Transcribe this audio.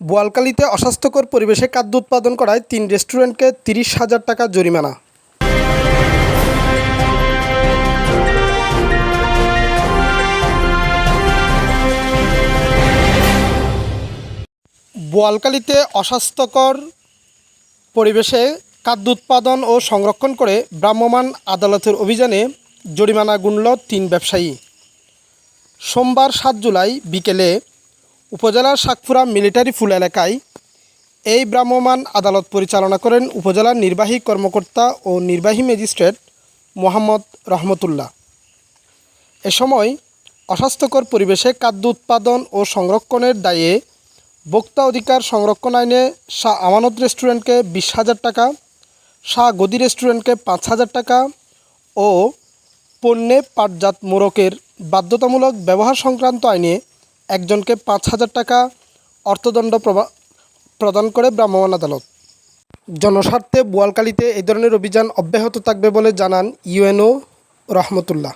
বোয়ালখালীতে অস্বাস্থ্যকর পরিবেশে খাদ্য উৎপাদন করায় ৩ রেস্টুরেন্টকে ৩০,০০০ টাকা জরিমানা। বোয়ালখালীতে অস্বাস্থ্যকর পরিবেশে খাদ্য উৎপাদন ও সংরক্ষণ করে ভ্রাম্যমাণ আদালতের অভিযানে জরিমানা গুনল ৩ ব্যবসায়ী। সোমবার ৭ জুলাই বিকেলে উপজেলার শাকপুরা মিলিটারি ফুল এলাকায় এই ভ্রাম্যমাণ আদালত পরিচালনা করেন উপজেলার নির্বাহী কর্মকর্তা ও নির্বাহী ম্যাজিস্ট্রেট মোহাম্মদ রহমতুল্লাহ। এ সময় অস্বাস্থ্যকর পরিবেশে খাদ্য উৎপাদন ও সংরক্ষণের দায়ে ভোক্তা অধিকার সংরক্ষণ আইনে শাহ আমানত রেস্টুরেন্টকে ২০,০০০ টাকা, শাহ গদি রেস্টুরেন্টকে ৫,০০০ টাকা ও পণ্যে পাটজাত মোড়কের বাধ্যতামূলক ব্যবহার সংক্রান্ত আইনে একজনকে ৫,০০০ টাকা অর্থদণ্ড প্রদান করে ভ্রাম্যমাণ আদালত। জনস্বার্থে বোয়ালখালীতে এই ধরনের অভিযান অব্যাহত থাকবে বলে জানান ইউএনও রহমতুল্লাহ।